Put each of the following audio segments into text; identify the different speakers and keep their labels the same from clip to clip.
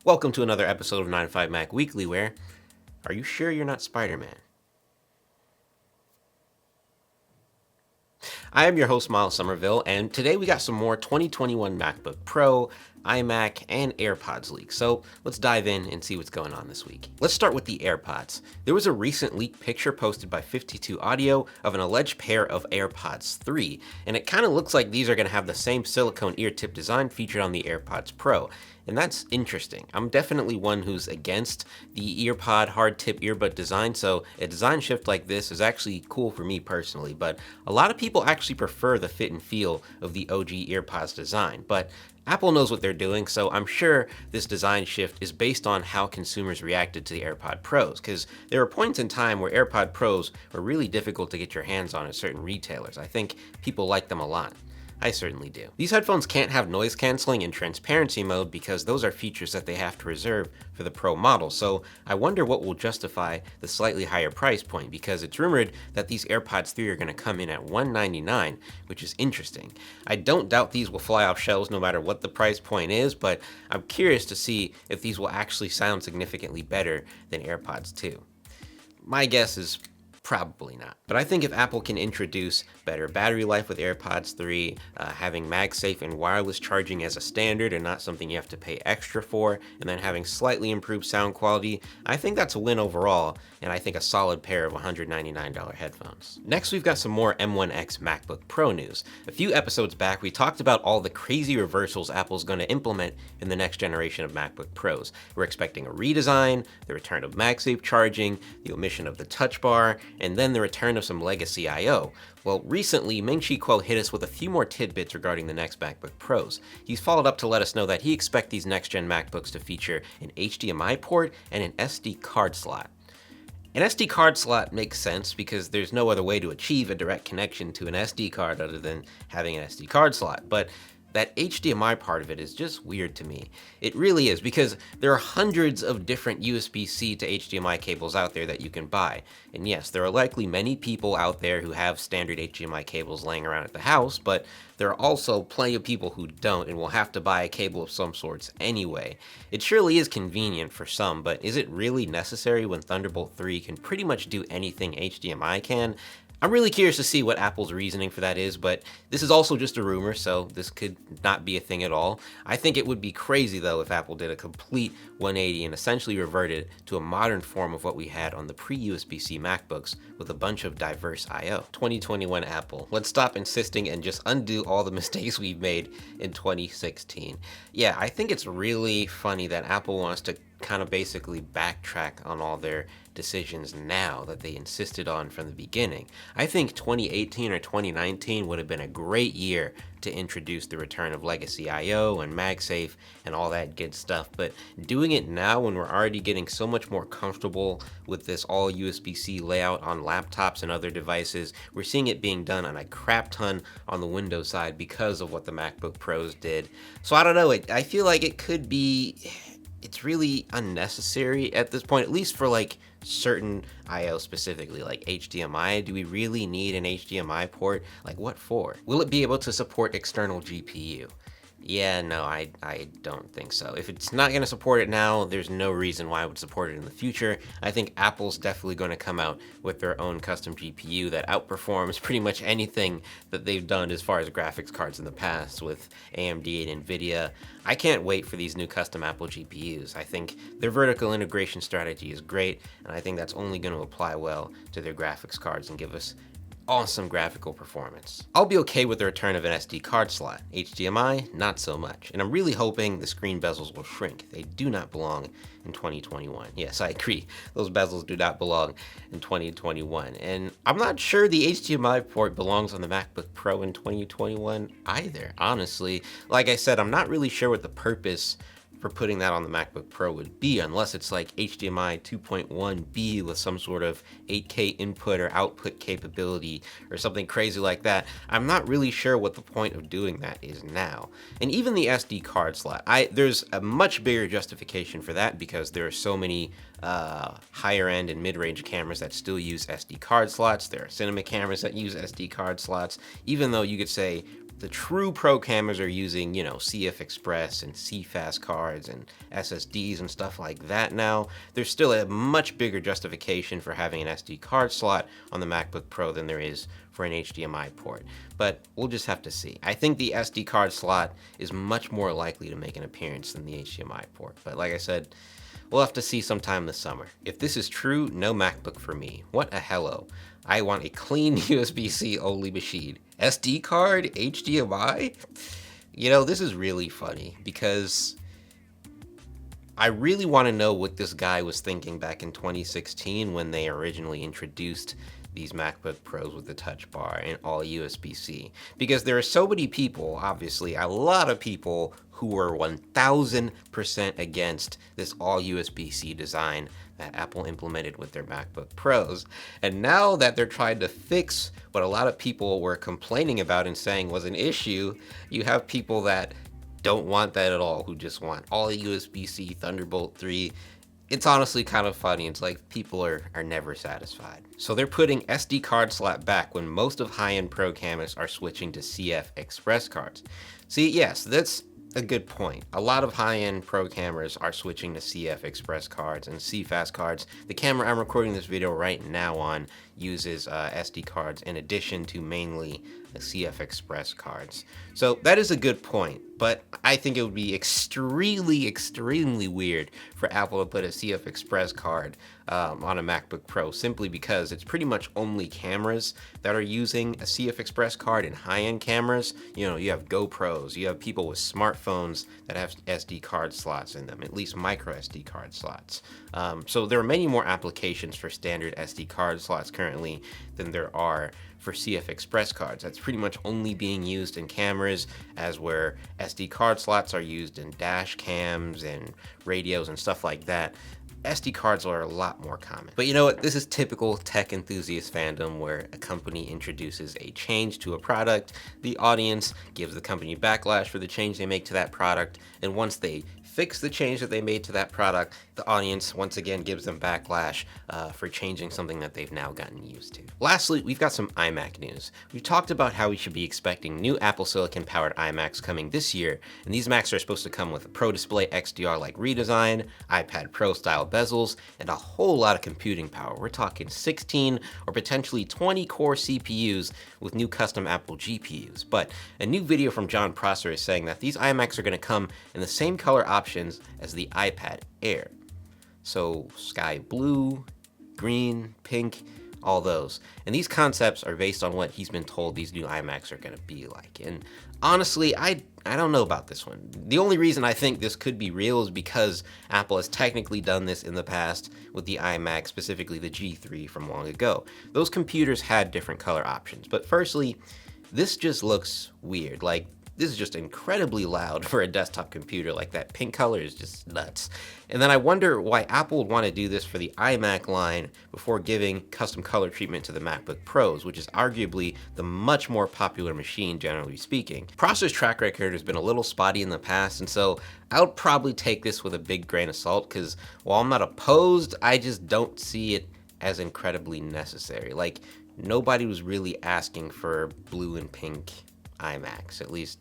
Speaker 1: Welcome to another episode of 9 to 5 Mac Weekly where, are you sure you're not Spider-Man? I am your host, Miles Somerville, and today we got some more 2021 MacBook Pro, iMac, and AirPods leaks. So let's dive in and see what's going on this week. Let's start with the AirPods. There was a recent leaked picture posted by 52 Audio of an alleged pair of AirPods 3, and it kind of looks like these are going to have the same silicone ear tip design featured on the AirPods Pro. And that's interesting. I'm definitely one who's against the EarPod hard tip earbud design, so a design shift like this is actually cool for me personally, but a lot of people actually prefer the fit and feel of the OG EarPods design. But Apple knows what they're doing, so I'm sure this design shift is based on how consumers reacted to the AirPod Pros, because there were points in time where AirPod Pros were really difficult to get your hands on at certain retailers. I think people like them a lot. I certainly do. These headphones can't have noise canceling and transparency mode because those are features that they have to reserve for the Pro model, so I wonder what will justify the slightly higher price point, because it's rumored that these AirPods 3 are going to come in at $199, which is interesting. I don't doubt these will fly off shelves no matter what the price point is, but I'm curious to see if these will actually sound significantly better than AirPods 2. My guess is probably not. But I think if Apple can introduce better battery life with AirPods 3, having MagSafe and wireless charging as a standard and not something you have to pay extra for, and then having slightly improved sound quality, I think that's a win overall, and I think a solid pair of $199 headphones. Next, we've got some more M1X MacBook Pro news. A few episodes back, we talked about all the crazy reversals Apple's going to implement in the next generation of MacBook Pros. We're expecting a redesign, the return of MagSafe charging, the omission of the Touch Bar, and then the return of some legacy I/O. Well, recently, Ming-Chi Kuo hit us with a few more tidbits regarding the next MacBook Pros. He's followed up to let us know that he expects these next-gen MacBooks to feature an HDMI port and an SD card slot. An SD card slot makes sense because there's no other way to achieve a direct connection to an SD card other than having an SD card slot, but that HDMI part of it is just weird to me. It really is, because there are hundreds of different USB-C to HDMI cables out there that you can buy. And yes, there are likely many people out there who have standard HDMI cables laying around at the house, but there are also plenty of people who don't and will have to buy a cable of some sorts anyway. It surely is convenient for some, but is it really necessary when Thunderbolt 3 can pretty much do anything HDMI can? I'm really curious to see what Apple's reasoning for that is, but this is also just a rumor, so this could not be a thing at all. I think it would be crazy, though, if Apple did a complete 180 and essentially reverted to a modern form of what we had on the pre-USB-C MacBooks with a bunch of diverse I/O. 2021 Apple. Let's stop insisting and just undo all the mistakes we've made in 2016. Yeah, I think it's really funny that Apple wants to kind of basically backtrack on all their decisions now that they insisted on from the beginning. I think 2018 or 2019 would have been a great year to introduce the return of legacy I/O and MagSafe and all that good stuff, but doing it now when we're already getting so much more comfortable with this all USB-C layout on laptops and other devices, we're seeing it being done on a crap ton on the Windows side because of what the MacBook Pros did. So I don't know, I feel like it could be, it's really unnecessary at this point, at least for like certain I/O specifically, like HDMI. Do we really need an HDMI port? Like, what for? Will it be able to support external GPU? Yeah, no, I don't think so. If it's not going to support it now, there's no reason why it would support it in the future. I think Apple's definitely going to come out with their own custom GPU that outperforms pretty much anything that they've done as far as graphics cards in the past with AMD and NVIDIA. I can't wait for these new custom Apple GPUs. I think their vertical integration strategy is great, and I think that's only going to apply well to their graphics cards and give us awesome graphical performance. I'll be okay with the return of an SD card slot. HDMI, not so much. And I'm really hoping the screen bezels will shrink. They do not belong in 2021. Yes, I agree. Those bezels do not belong in 2021. And I'm not sure the HDMI port belongs on the MacBook Pro in 2021 either, honestly. Like I said, I'm not really sure what the purpose for putting that on the MacBook Pro would be, unless it's like HDMI 2.1B with some sort of 8K input or output capability or something crazy like that. I'm not really sure what the point of doing that is now. And even the SD card slot, there's a much bigger justification for that because there are so many higher end and mid-range cameras that still use SD card slots. There are cinema cameras that use SD card slots, even though you could say the true pro cameras are using, CF Express and CFast cards and SSDs and stuff like that now, there's still a much bigger justification for having an SD card slot on the MacBook Pro than there is for an HDMI port. But we'll just have to see. I think the SD card slot is much more likely to make an appearance than the HDMI port. But like I said, we'll have to see sometime this summer. If this is true, no MacBook for me. What a hello. I want a clean USB-C only machine. SD card, HDMI? This is really funny because I really want to know what this guy was thinking back in 2016 when they originally introduced these MacBook Pros with the touch bar and all USB-C. Because there are so many people, obviously a lot of people, who were 1000% against this all USB-C design that Apple implemented with their MacBook Pros. And now that they're trying to fix what a lot of people were complaining about and saying was an issue, you have people that don't want that at all, who just want all USB-C, Thunderbolt 3. It's honestly kind of funny. It's like people are never satisfied. So they're putting SD card slot back when most of high-end pro cameras are switching to CF Express cards. See, yes, that's a good point. A lot of high-end pro cameras are switching to CF Express cards and CFast cards. The camera I'm recording this video right now on uses SD cards in addition to mainly the CF Express cards. So that is a good point, but I think it would be extremely weird for Apple to put a CF Express card on a MacBook Pro, simply because it's pretty much only cameras that are using a CF Express card. In high-end cameras, you have GoPros, you have people with smartphones that have SD card slots in them, at least micro SD card slots. So there are many more applications for standard SD card slots currently than there are for CF Express cards. That's pretty much only being used in cameras, as where SD card slots are used in dash cams and radios and stuff like that. SD cards are a lot more common. But you know what? This is typical tech enthusiast fandom, where a company introduces a change to a product, the audience gives the company backlash for the change they make to that product, and once they fix the change that they made to that product, the audience once again gives them backlash for changing something that they've now gotten used to. Lastly, we've got some iMac news. We've talked about how we should be expecting new Apple Silicon powered iMacs coming this year, and these Macs are supposed to come with a Pro Display XDR-like redesign, iPad Pro style bezels, and a whole lot of computing power. We're talking 16 or potentially 20 core CPUs with new custom Apple GPUs. But a new video from John Prosser is saying that these iMacs are going to come in the same color options as the iPad Air. So sky blue, green, pink, all those. And these concepts are based on what he's been told these new iMacs are going to be like. And honestly, I don't know about this one. The only reason I think this could be real is because Apple has technically done this in the past with the iMac, specifically the G3 from long ago. Those computers had different color options. But firstly, this just looks weird. Like, this is just incredibly loud for a desktop computer. Like, that pink color is just nuts. And then I wonder why Apple would want to do this for the iMac line before giving custom color treatment to the MacBook Pros, which is arguably the much more popular machine, generally speaking. Prosser's track record has been a little spotty in the past, and so I would probably take this with a big grain of salt, because while I'm not opposed, I just don't see it as incredibly necessary. Like, nobody was really asking for blue and pink iMacs, at least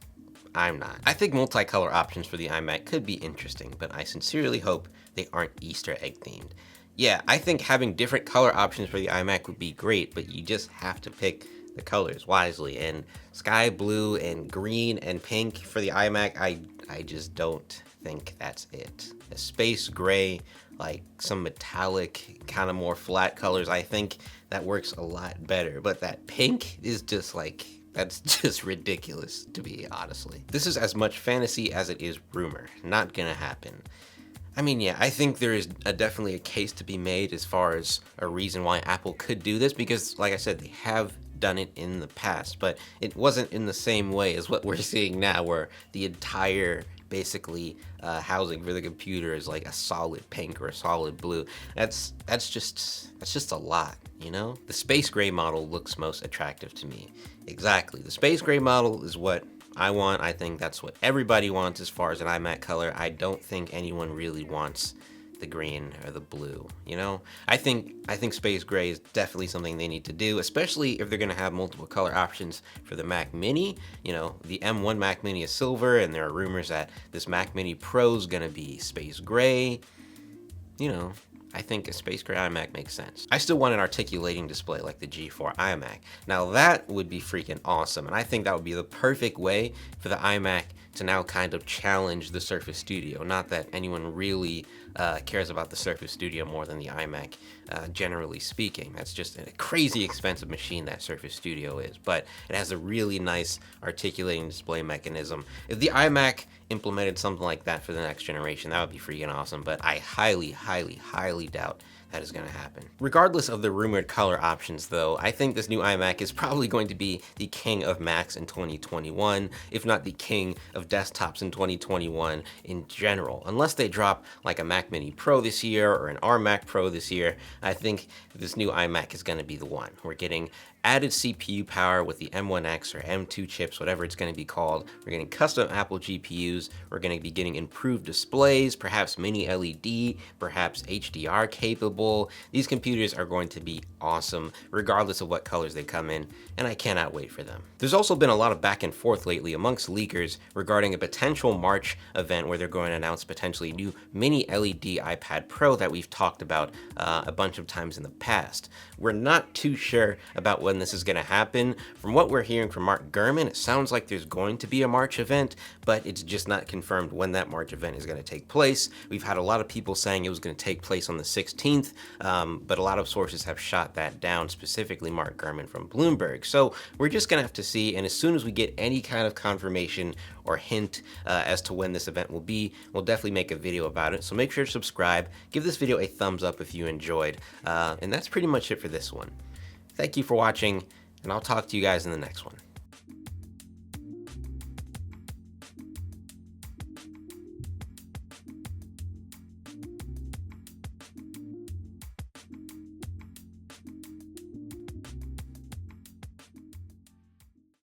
Speaker 1: I'm not. I think multicolor options for the iMac could be interesting, but I sincerely hope they aren't Easter egg themed. Yeah, I think having different color options for the iMac would be great, but you just have to pick the colors wisely. And sky blue and green and pink for the iMac, I just don't think that's it. A space gray, like some metallic, kind of more flat colors, I think that works a lot better. But that pink is just like, that's just ridiculous to me, honestly. This is as much fantasy as it is rumor. Not gonna happen. I mean, yeah, I think there is definitely a case to be made as far as a reason why Apple could do this, because like I said, they have done it in the past, but it wasn't in the same way as what we're seeing now, where the entire basically housing for the computer is like a solid pink or a solid blue. That's just a lot, you know? The space gray model looks most attractive to me. Exactly, the space gray model is what I want. I think that's what everybody wants as far as an iMac color. I don't think anyone really wants the green or the blue, you know? I think space gray is definitely something they need to do, especially if they're gonna have multiple color options for the Mac Mini. You know, the M1 Mac Mini is silver, and there are rumors that this Mac Mini Pro is gonna be space gray. You know, I think a space gray iMac makes sense. I still want an articulating display like the G4 iMac. Now that would be freaking awesome, and I think that would be the perfect way for the iMac to now kind of challenge the Surface Studio. Not that anyone really cares about the Surface Studio more than the iMac, generally speaking. That's just a crazy expensive machine that Surface Studio is, but it has a really nice articulating display mechanism. If the iMac implemented something like that for the next generation, that would be freaking awesome, but I highly, highly, highly doubt that is going to happen. Regardless of the rumored color options though, I think this new iMac is probably going to be the king of Macs in 2021, if not the king of desktops in 2021 in general. Unless they drop like a Mac Mini Pro this year or an iMac Pro this year, I think this new iMac is going to be the one. We're getting added CPU power with the M1X or M2 chips, whatever it's going to be called. We're getting custom Apple GPUs. We're going to be getting improved displays, perhaps mini LED, perhaps HDR capable. These computers are going to be awesome, regardless of what colors they come in, and I cannot wait for them. There's also been a lot of back and forth lately amongst leakers regarding a potential March event where they're going to announce potentially new mini LED iPad Pro that we've talked about a bunch of times in the past. We're not too sure about when this is going to happen. From what we're hearing from Mark Gurman, it sounds like there's going to be a March event, but it's just not confirmed when that March event is going to take place. We've had a lot of people saying it was going to take place on the 16th, but a lot of sources have shot that down, specifically Mark Gurman from Bloomberg. So we're just going to have to see, and as soon as we get any kind of confirmation or hint as to when this event will be, we'll definitely make a video about it. So make sure to subscribe, give this video a thumbs up if you enjoyed, and that's pretty much it for this one. Thank you for watching, and I'll talk to you guys in the next one.